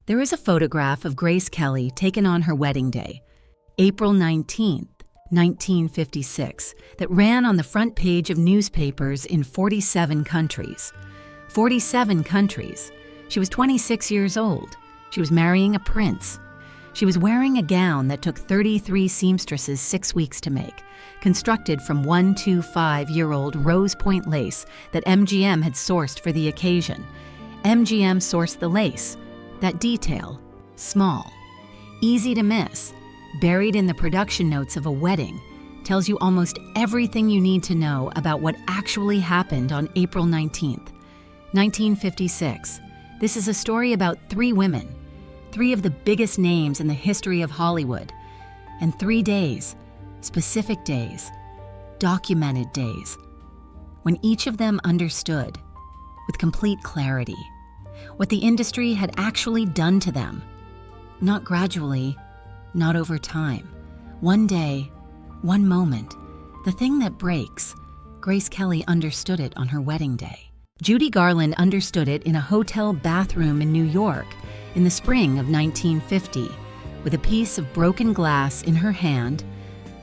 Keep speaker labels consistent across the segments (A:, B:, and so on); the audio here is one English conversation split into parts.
A: There is a photograph of Grace Kelly taken on her wedding day, April 19th, 1956, that ran on the front page of newspapers in 47 countries. 47 countries. She was 26 years old. She was marrying a prince. She was wearing a gown that took 33 seamstresses 6 weeks to make, constructed from 125-year-old rose point lace that MGM had sourced for the occasion. MGM sourced the lace. That detail, small, easy to miss, buried in the production notes of a wedding, tells you almost everything you need to know about what actually happened on April 19th, 1956. This is a story about 3 women, 3 of the biggest names in the history of Hollywood, and 3 days, specific days, documented days, when each of them understood, with complete clarity, what the industry had actually done to them. Not gradually, not over time. One day, one moment, the thing that breaks, Grace Kelly understood it on her wedding day. Judy Garland understood it in a hotel bathroom in New York in the spring of 1950. With a piece of broken glass in her hand,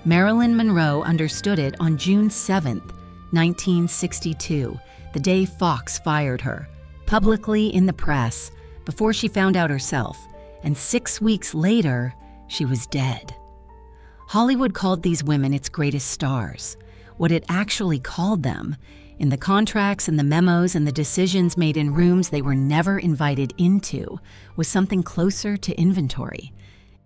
A: Marilyn Monroe understood it on June 7th, 1962, the day Fox fired her, publicly in the press, before she found out herself, and 6 weeks later, she was dead. Hollywood called these women its greatest stars. What it actually called them, in the contracts and the memos and the decisions made in rooms they were never invited into, was something closer to inventory.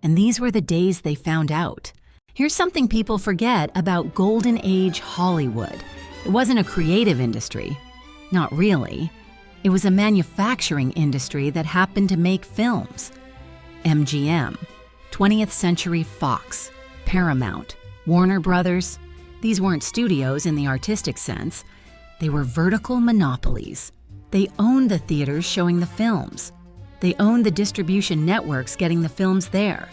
A: And these were the days they found out. Here's something people forget about Golden Age Hollywood. It wasn't a creative industry. Not really. It was a manufacturing industry that happened to make films. MGM, 20th Century Fox, Paramount, Warner Brothers. These weren't studios in the artistic sense. They were vertical monopolies. They owned the theaters showing the films. They owned the distribution networks getting the films there.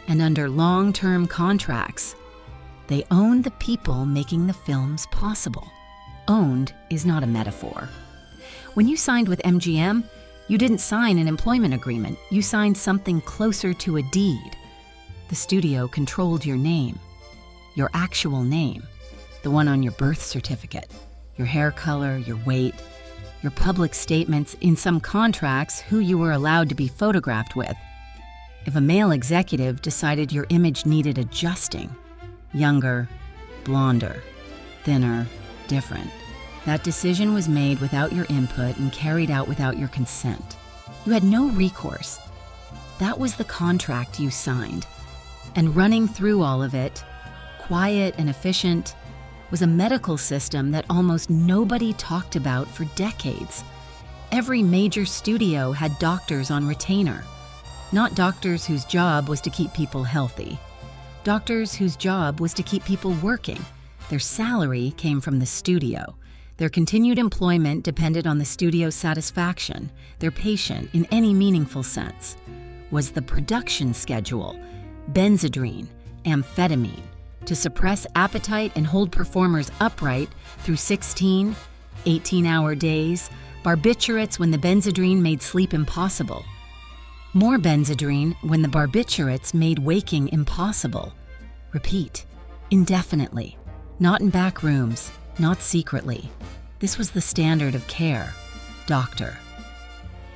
A: And under long-term contracts, they owned the people making the films possible. Owned is not a metaphor. When you signed with MGM, you didn't sign an employment agreement. You signed something closer to a deed. The studio controlled your name, your actual name, the one on your birth certificate, your hair color, your weight, your public statements, in some contracts, who you were allowed to be photographed with. If a male executive decided your image needed adjusting, younger, blonder, thinner, different, that decision was made without your input and carried out without your consent. You had no recourse. That was the contract you signed. And running through all of it, quiet and efficient, was a medical system that almost nobody talked about for decades. Every major studio had doctors on retainer. Not doctors whose job was to keep people healthy. Doctors whose job was to keep people working. Their salary came from the studio. Their continued employment depended on the studio's satisfaction. Their patient, in any meaningful sense, was the production schedule, Benzedrine, amphetamine, to suppress appetite and hold performers upright through 16, 18-hour days, barbiturates when the Benzedrine made sleep impossible. More Benzedrine when the barbiturates made waking impossible. Repeat, indefinitely, not in back rooms, not secretly. This was the standard of care. Doctor.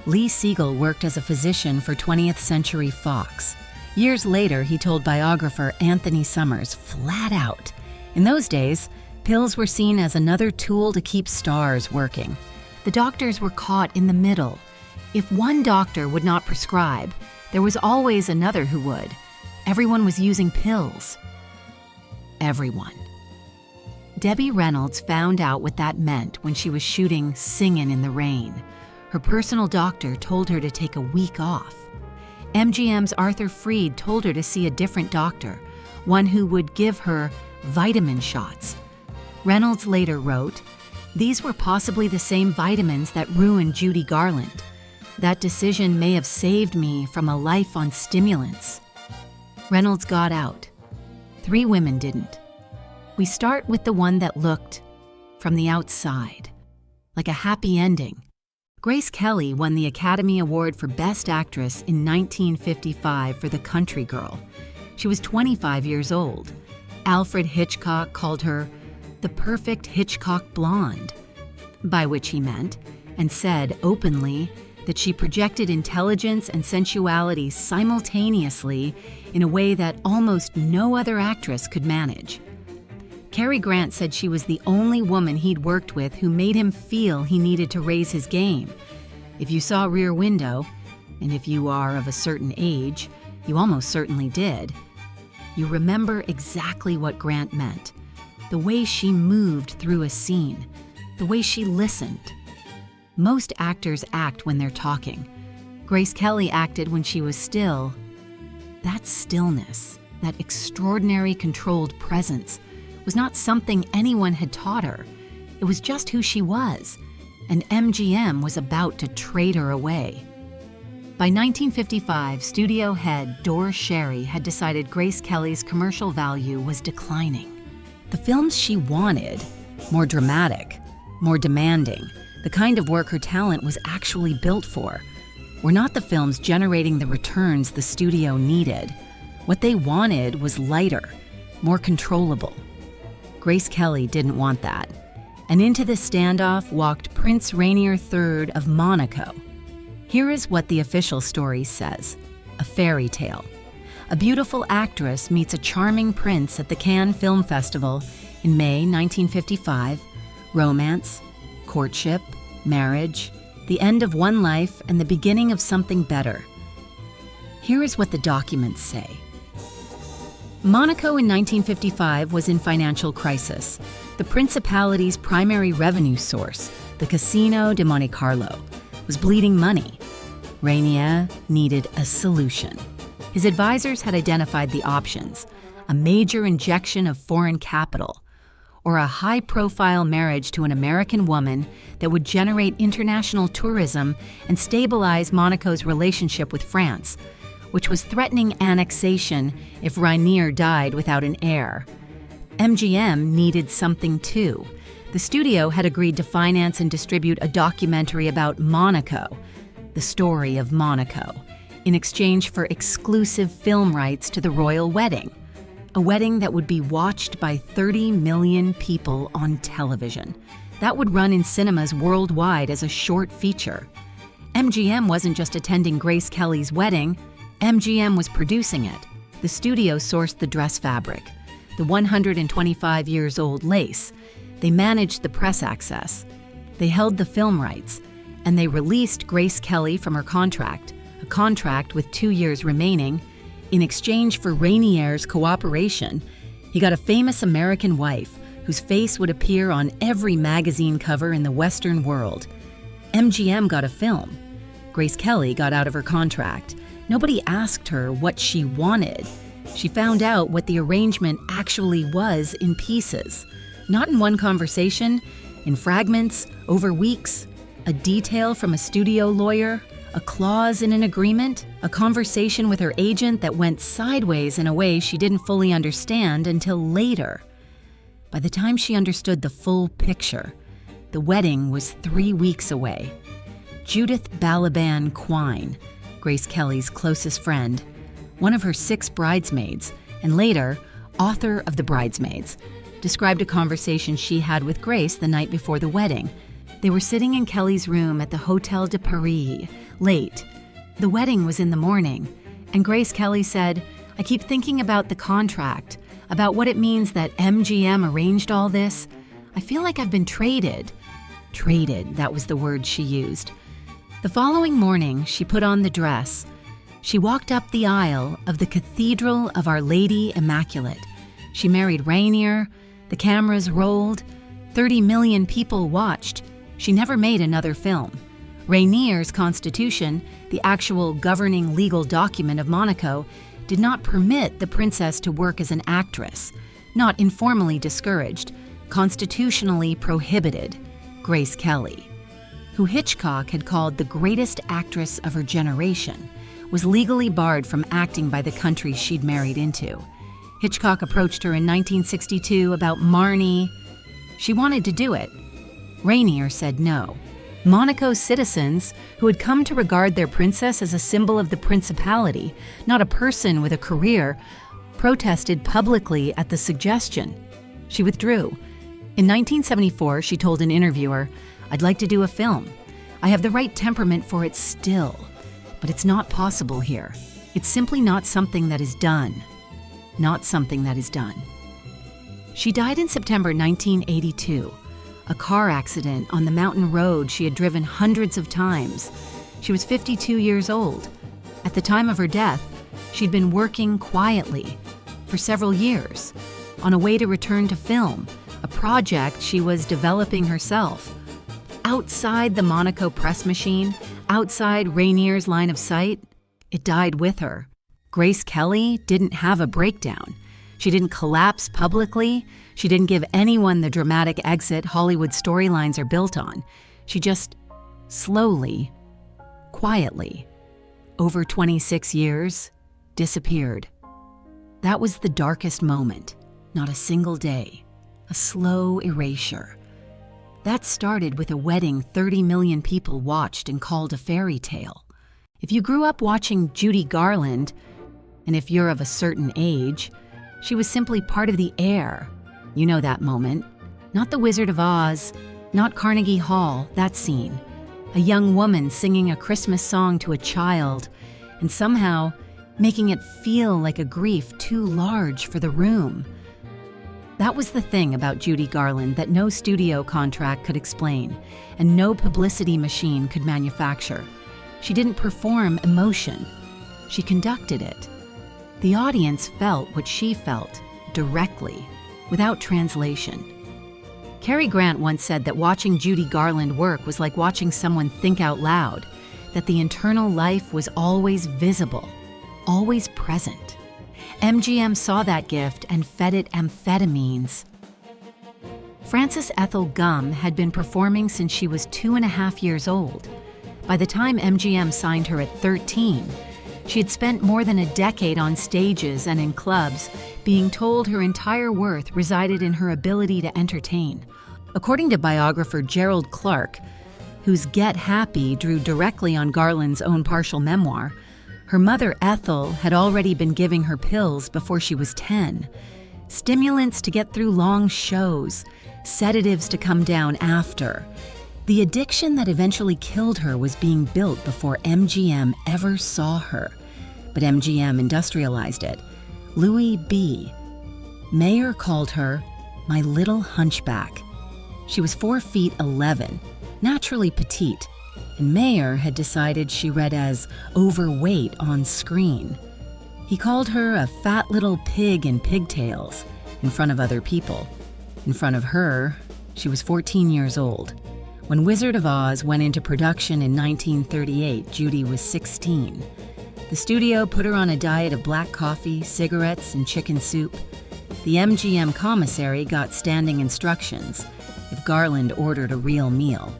A: Lee Siegel worked as a physician for 20th Century Fox. Years later, he told biographer Anthony Summers flat out, in those days, pills were seen as another tool to keep stars working. The doctors were caught in the middle. If one doctor would not prescribe, there was always another who would. Everyone was using pills. Everyone. Debbie Reynolds found out what that meant when she was shooting Singin' in the Rain. Her personal doctor told her to take a week off. MGM's Arthur Freed told her to see a different doctor, one who would give her vitamin shots. Reynolds later wrote, "These were possibly the same vitamins that ruined Judy Garland. That decision may have saved me from a life on stimulants." Reynolds got out. 3 women didn't. We start with the one that looked, from the outside, like a happy ending. Grace Kelly won the Academy Award for Best Actress in 1955 for The Country Girl. She was 25 years old. Alfred Hitchcock called her the perfect Hitchcock blonde, by which he meant, and said openly, that she projected intelligence and sensuality simultaneously in a way that almost no other actress could manage. Cary Grant said she was the only woman he'd worked with who made him feel he needed to raise his game. If you saw Rear Window, and if you are of a certain age, you almost certainly did, you remember exactly what Grant meant. The way she moved through a scene, the way she listened. Most actors act when they're talking. Grace Kelly acted when she was still. That stillness, that extraordinary controlled presence, was not something anyone had taught her. It was just who she was, and MGM was about to trade her away. By 1955, studio head Doris Sherry had decided Grace Kelly's commercial value was declining. The films she wanted, more dramatic, more demanding, the kind of work her talent was actually built for, were not the films generating the returns the studio needed. What they wanted was lighter, more controllable. Grace Kelly didn't want that. And into this standoff walked Prince Rainier III of Monaco. Here is what the official story says: a fairy tale. A beautiful actress meets a charming prince at the Cannes Film Festival in May 1955. Romance, courtship, marriage, the end of one life and the beginning of something better. Here is what the documents say. Monaco in 1955 was in financial crisis. The principality's primary revenue source, the Casino de Monte Carlo, was bleeding money. Rainier needed a solution. His advisors had identified the options: a major injection of foreign capital, or a high-profile marriage to an American woman that would generate international tourism and stabilize Monaco's relationship with France, which was threatening annexation if Rainier died without an heir. MGM needed something too. The studio had agreed to finance and distribute a documentary about Monaco, the story of Monaco, in exchange for exclusive film rights to the royal wedding, a wedding that would be watched by 30 million people on television. That would run in cinemas worldwide as a short feature. MGM wasn't just attending Grace Kelly's wedding, MGM was producing it. The studio sourced the dress fabric, the 125 years old lace. They managed the press access. They held the film rights, and they released Grace Kelly from her contract, a contract with 2 years remaining. In exchange for Rainier's cooperation, he got a famous American wife whose face would appear on every magazine cover in the Western world. MGM got a film. Grace Kelly got out of her contract. Nobody asked her what she wanted. She found out what the arrangement actually was in pieces. Not in one conversation, in fragments, over weeks. A detail from a studio lawyer, a clause in an agreement, a conversation with her agent that went sideways in a way she didn't fully understand until later. By the time she understood the full picture, the wedding was 3 weeks away. Judith Balaban Quine, Grace Kelly's closest friend, one of her 6 bridesmaids, and later, author of The Bridesmaids, described a conversation she had with Grace the night before the wedding. They were sitting in Kelly's room at the Hotel de Paris, late. The wedding was in the morning, and Grace Kelly said, "I keep thinking about the contract, about what it means that MGM arranged all this. I feel like I've been traded." Traded, that was the word she used. The following morning, she put on the dress. She walked up the aisle of the Cathedral of Our Lady Immaculate. She married Rainier. The cameras rolled. 30 million people watched. She never made another film. Rainier's constitution, the actual governing legal document of Monaco, did not permit the princess to work as an actress. Not informally discouraged, constitutionally prohibited. Grace Kelly, who Hitchcock had called the greatest actress of her generation, was legally barred from acting by the country she'd married into. Hitchcock approached her in 1962 about Marnie. She wanted to do it. Rainier said no. Monaco's citizens, who had come to regard their princess as a symbol of the principality, not a person with a career, protested publicly at the suggestion. She withdrew. In 1974, she told an interviewer, "I'd like to do a film. I have the right temperament for it still, but it's not possible here. It's simply not something that is done. Not something that is done." She died in September 1982. A car accident on the mountain road she had driven hundreds of times. She was 52 years old. At the time of her death, she'd been working quietly for several years on a way to return to film, a project she was developing herself. Outside the Monaco press machine, outside Rainier's line of sight, it died with her. Grace Kelly didn't have a breakdown. She didn't collapse publicly. She didn't give anyone the dramatic exit Hollywood storylines are built on. She just slowly, quietly, over 26 years, disappeared. That was the darkest moment. Not a single day. A slow erasure. That started with a wedding 30 million people watched and called a fairy tale. If you grew up watching Judy Garland, and if you're of a certain age, she was simply part of the air. You know that moment. Not the Wizard of Oz, not Carnegie Hall, that scene. A young woman singing a Christmas song to a child, and somehow making it feel like a grief too large for the room. That was the thing about Judy Garland that no studio contract could explain, and no publicity machine could manufacture. She didn't perform emotion. She conducted it. The audience felt what she felt, directly, without translation. Cary Grant once said that watching Judy Garland work was like watching someone think out loud, that the internal life was always visible, always present. MGM saw that gift and fed it amphetamines. Frances Ethel Gum had been performing since she was 2.5 years old. By the time MGM signed her at 13, she had spent more than a decade on stages and in clubs, being told her entire worth resided in her ability to entertain. According to biographer Gerald Clark, whose Get Happy drew directly on Garland's own partial memoir, her mother Ethel had already been giving her pills before she was 10, stimulants to get through long shows, sedatives to come down after. The addiction that eventually killed her was being built before MGM ever saw her. But MGM industrialized it. Louis B. Mayer called her my little hunchback. She was 4 feet 11, naturally petite, and Mayer had decided she read as overweight on screen. He called her a fat little pig in pigtails in front of other people. In front of her, she was 14 years old. When Wizard of Oz went into production in 1938, Judy was 16. The studio put her on a diet of black coffee, cigarettes, and chicken soup. The MGM commissary got standing instructions if Garland ordered a real meal.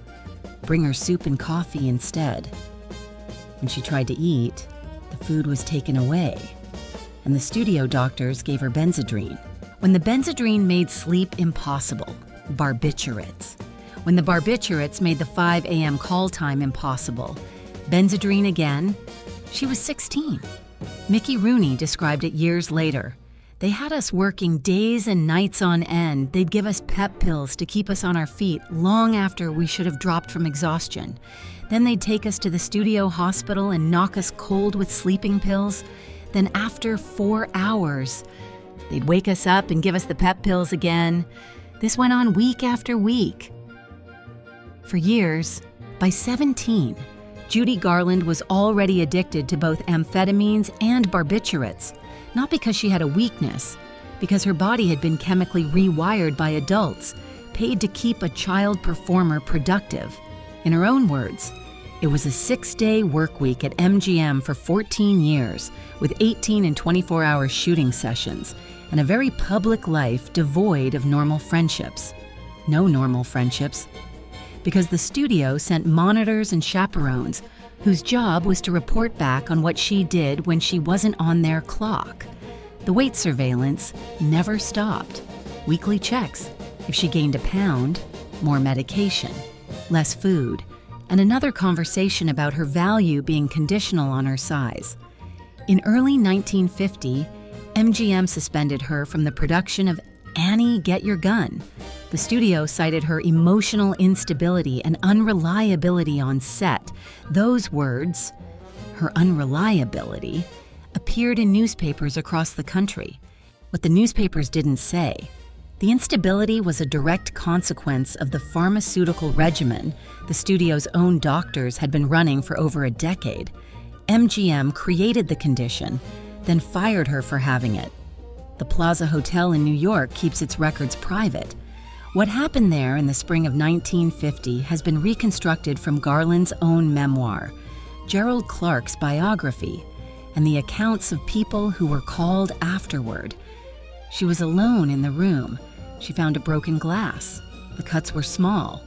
A: Bring her soup and coffee instead. When she tried to eat, the food was taken away, and the studio doctors gave her Benzedrine. When the Benzedrine made sleep impossible, barbiturates. When the barbiturates made the 5 a.m. call time impossible, Benzedrine again. She was 16. Mickey Rooney described it years later. They had us working days and nights on end. They'd give us pep pills to keep us on our feet long after we should have dropped from exhaustion. Then they'd take us to the studio hospital and knock us cold with sleeping pills. Then after 4 hours, they'd wake us up and give us the pep pills again. This went on week after week. For years, by 17, Judy Garland was already addicted to both amphetamines and barbiturates, not because she had a weakness, because her body had been chemically rewired by adults, paid to keep a child performer productive. In her own words, it was a 6-day work week at MGM for 14 years, with 18 and 24-hour shooting sessions, and a very public life devoid of normal friendships. No normal friendships. Because the studio sent monitors and chaperones whose job was to report back on what she did when she wasn't on their clock. The weight surveillance never stopped. Weekly checks. If she gained a pound, more medication. Less food, and another conversation about her value being conditional on her size. In early 1950, MGM suspended her from the production of Annie, Get Your Gun. The studio cited her emotional instability and unreliability on set. Those words, her unreliability, appeared in newspapers across the country. What the newspapers didn't say, the instability was a direct consequence of the pharmaceutical regimen the studio's own doctors had been running for over a decade. MGM created the condition, then fired her for having it. The Plaza Hotel in New York keeps its records private. What happened there in the spring of 1950 has been reconstructed from Garland's own memoir, Gerald Clark's biography, and the accounts of people who were called afterward. She was alone in the room. She found a broken glass. The cuts were small.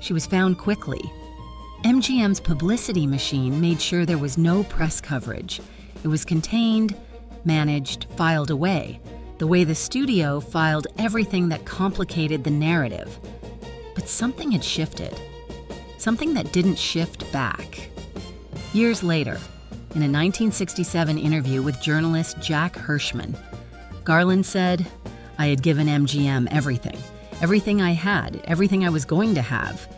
A: She was found quickly. MGM's publicity machine made sure there was no press coverage. It was contained, managed, filed away, the way the studio filed everything that complicated the narrative. But something had shifted. Something that didn't shift back. Years later, in a 1967 interview with journalist Jack Hirschman, Garland said, "I had given MGM everything. Everything I had, everything I was going to have.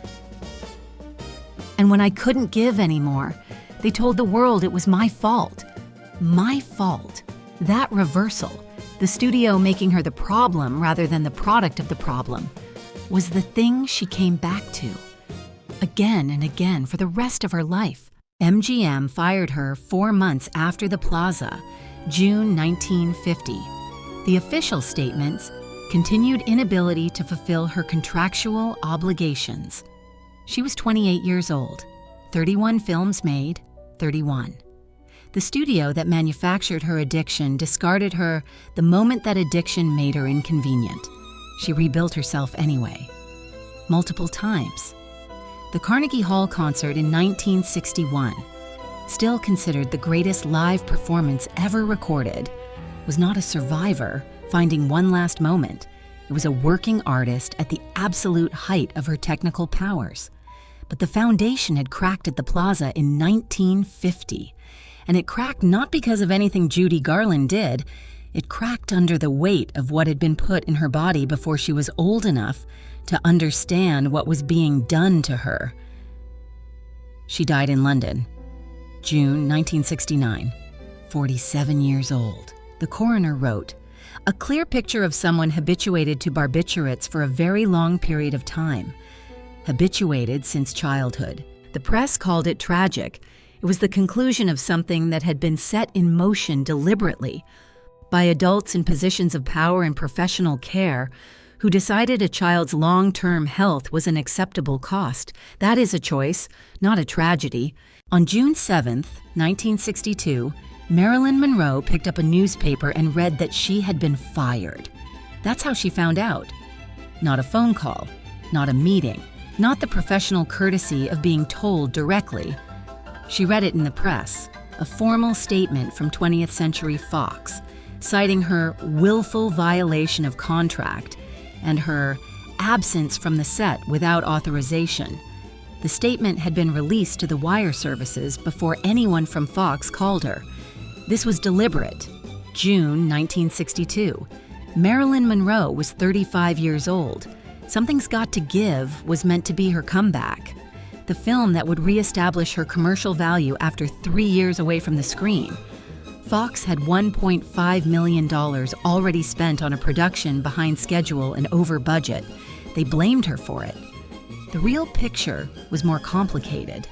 A: And when I couldn't give anymore, they told the world it was my fault. My fault." That reversal, the studio making her the problem rather than the product of the problem, was the thing she came back to. Again and again for the rest of her life. MGM fired her 4 months after the Plaza, June 1950. The official statements, continued inability to fulfill her contractual obligations. She was 28 years old, 31 films made, 31. The studio that manufactured her addiction discarded her the moment that addiction made her inconvenient. She rebuilt herself anyway. Multiple times. The Carnegie Hall concert in 1961, still considered the greatest live performance ever recorded, was not a survivor finding one last moment. It was a working artist at the absolute height of her technical powers. But the foundation had cracked at the Plaza in 1950. And it cracked not because of anything Judy Garland did. It cracked under the weight of what had been put in her body before she was old enough to understand what was being done to her. She died in London, June 1969, 47 years old. The coroner wrote, "A clear picture of someone habituated to barbiturates for a very long period of time. Habituated since childhood. The press called it tragic. It was the conclusion of something that had been set in motion deliberately by adults in positions of power and professional care who decided a child's long-term health was an acceptable cost. That is a choice, not a tragedy." On June 7th, 1962, Marilyn Monroe picked up a newspaper and read that she had been fired. That's how she found out. Not a phone call, not a meeting, not the professional courtesy of being told directly. She read it in the press, a formal statement from 20th Century Fox, citing her willful violation of contract and her absence from the set without authorization. The statement had been released to the wire services before anyone from Fox called her. This was deliberate. June 1962. Marilyn Monroe was 35 years old. Something's Got to Give was meant to be her comeback. The film that would reestablish her commercial value after 3 years away from the screen. Fox had $1.5 million already spent on a production behind schedule and over budget. They blamed her for it. The real picture was more complicated.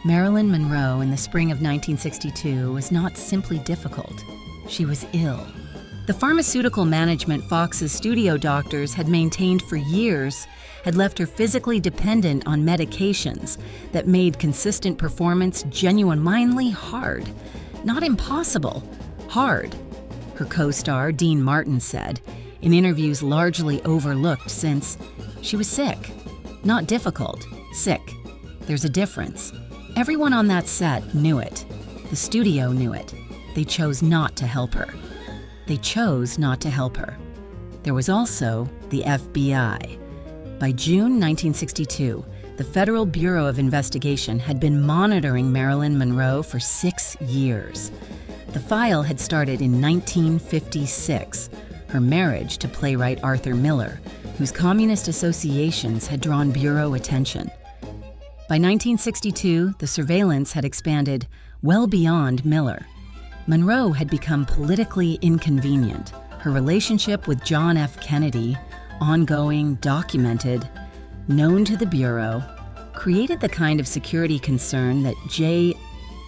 A: Marilyn Monroe in the spring of 1962 was not simply difficult. She was ill. The pharmaceutical management Fox's studio doctors had maintained for years had left her physically dependent on medications that made consistent performance genuinely hard. Not impossible, hard. Her co-star, Dean Martin, said, in interviews largely overlooked since she was sick. Not difficult, sick. There's a difference. Everyone on that set knew it. The studio knew it. They chose not to help her. They chose not to help her. There was also the FBI. By June 1962, the Federal Bureau of Investigation had been monitoring Marilyn Monroe for 6 years. The file had started in 1956, her marriage to playwright Arthur Miller, whose communist associations had drawn Bureau attention. By 1962, the surveillance had expanded well beyond Miller. Monroe had become politically inconvenient. Her relationship with John F. Kennedy, ongoing, documented, known to the Bureau, created the kind of security concern that J.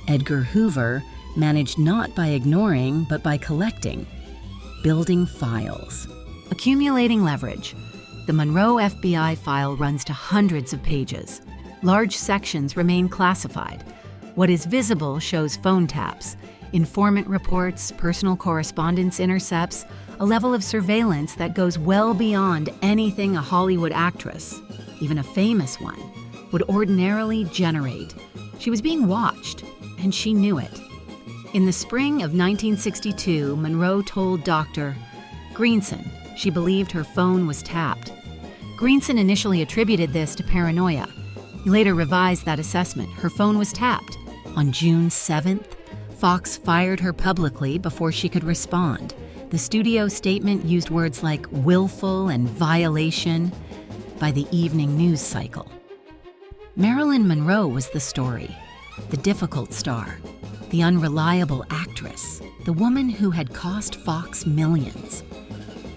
A: Edgar Hoover managed not by ignoring, but by collecting, building files. Accumulating leverage. The Monroe FBI file runs to hundreds of pages. Large sections remain classified. What is visible shows phone taps, informant reports, personal correspondence intercepts, a level of surveillance that goes well beyond anything a Hollywood actress, even a famous one, would ordinarily generate. She was being watched, and she knew it. In the spring of 1962, Monroe told Dr. Greenson she believed her phone was tapped. Greenson initially attributed this to paranoia. He later revised that assessment. Her phone was tapped. On June 7th, Fox fired her publicly before she could respond. The studio statement used words like willful and violation by the evening news cycle. Marilyn Monroe was the story, the difficult star, the unreliable actress, the woman who had cost Fox millions.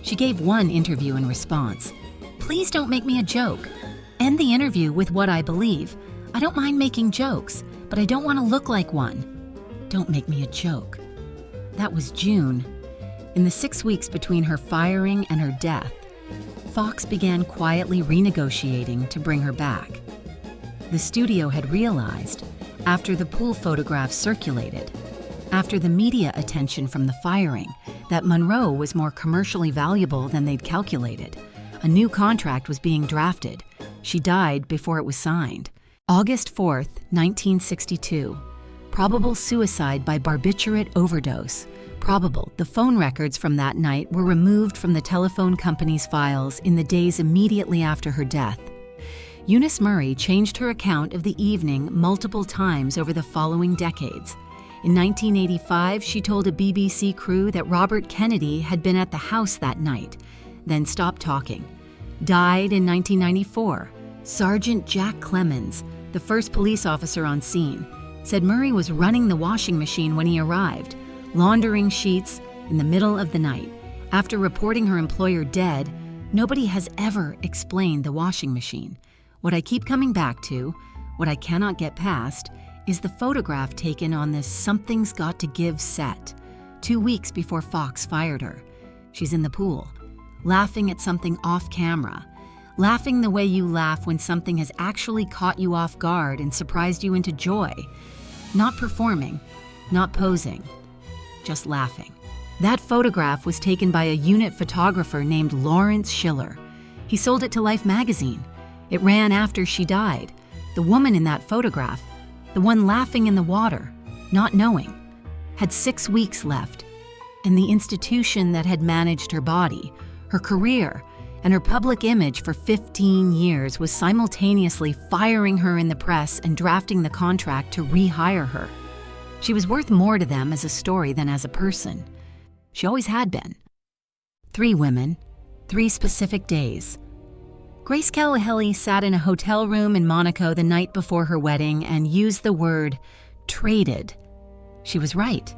A: She gave one interview in response. "Please don't make me a joke. End the interview with what I believe. I don't mind making jokes, but I don't want to look like one. Don't make me a joke." That was June. In the 6 weeks between her firing and her death, Fox began quietly renegotiating to bring her back. The studio had realized, after the pool photographs circulated, after the media attention from the firing, that Monroe was more commercially valuable than they'd calculated. A new contract was being drafted. She died before it was signed. August 4th, 1962. Probable suicide by barbiturate overdose. Probable. The phone records from that night were removed from the telephone company's files in the days immediately after her death. Eunice Murray changed her account of the evening multiple times over the following decades. In 1985, she told a BBC crew that Robert Kennedy had been at the house that night, then stopped talking. Died in 1994. Sergeant Jack Clemens, the first police officer on scene, said Murray was running the washing machine when he arrived, laundering sheets in the middle of the night. After reporting her employer dead, nobody has ever explained the washing machine. What I keep coming back to, what I cannot get past, is the photograph taken on this Something's Got to Give set, 2 weeks before Fox fired her. She's in the pool, laughing at something off camera, laughing the way you laugh when something has actually caught you off guard and surprised you into joy. Not performing, not posing, just laughing. That photograph was taken by a unit photographer named Lawrence Schiller. He sold it to Life magazine. It ran after she died. The woman in that photograph, the one laughing in the water, not knowing, had 6 weeks left. And the institution that had managed her body, her career, and her public image for 15 years was simultaneously firing her in the press and drafting the contract to rehire her. She was worth more to them as a story than as a person. She always had been. 3 women, 3 specific days. Grace Kelly sat in a hotel room in Monaco the night before her wedding and used the word traded. She was right.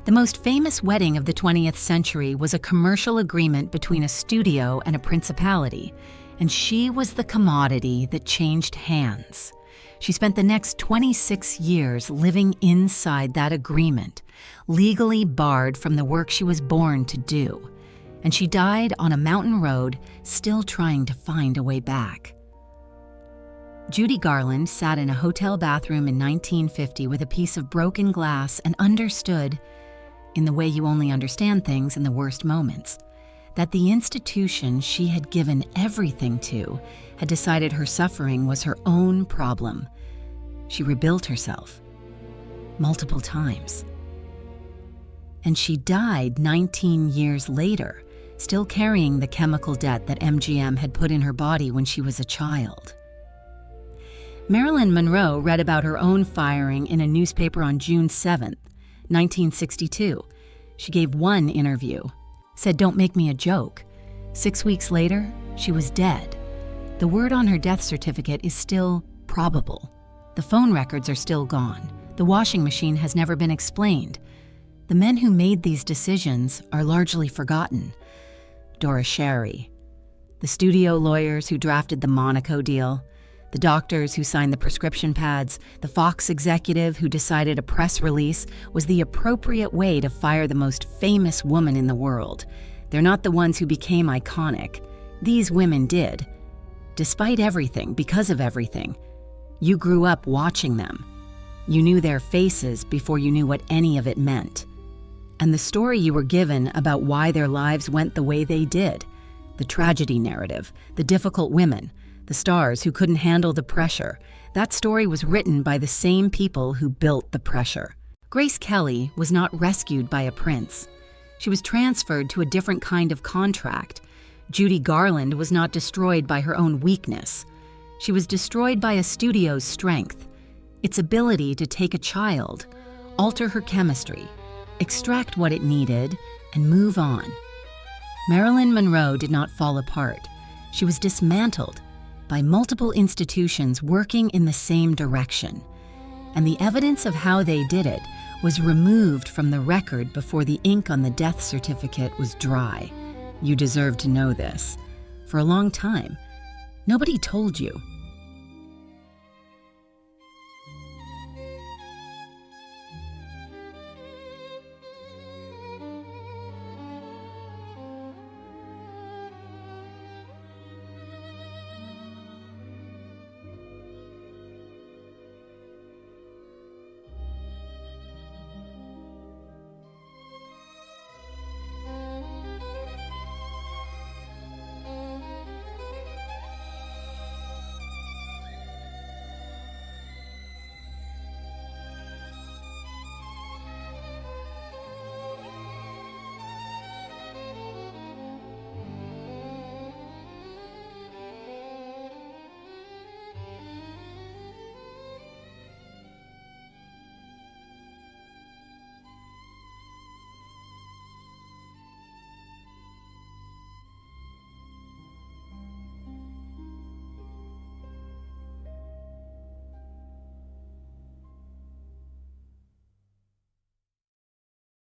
A: The most famous wedding of the 20th century was a commercial agreement between a studio and a principality, and she was the commodity that changed hands. She spent the next 26 years living inside that agreement, legally barred from the work she was born to do. And she died on a mountain road, still trying to find a way back. Judy Garland sat in a hotel bathroom in 1950 with a piece of broken glass and understood, in the way you only understand things in the worst moments, that the institution she had given everything to had decided her suffering was her own problem. She rebuilt herself multiple times. And she died 19 years later, still carrying the chemical debt that MGM had put in her body when she was a child. Marilyn Monroe read about her own firing in a newspaper on June 7, 1962. She gave one interview, said, "Don't make me a joke." 6 weeks later, she was dead. The word on her death certificate is still probable. The phone records are still gone. The washing machine has never been explained. The men who made these decisions are largely forgotten. Dora Sherry, the studio lawyers who drafted the Monaco deal, the doctors who signed the prescription pads, the Fox executive who decided a press release was the appropriate way to fire the most famous woman in the world. They're not the ones who became iconic. These women did. Despite everything, because of everything, you grew up watching them. You knew their faces before you knew what any of it meant. And the story you were given about why their lives went the way they did, the tragedy narrative, the difficult women, the stars who couldn't handle the pressure, that story was written by the same people who built the pressure. Grace Kelly was not rescued by a prince. She was transferred to a different kind of contract. Judy Garland was not destroyed by her own weakness. She was destroyed by a studio's strength, its ability to take a child, alter her chemistry, extract what it needed, and move on. Marilyn Monroe did not fall apart. She was dismantled by multiple institutions working in the same direction. And the evidence of how they did it was removed from the record before the ink on the death certificate was dry. You deserve to know this. For a long time, nobody told you.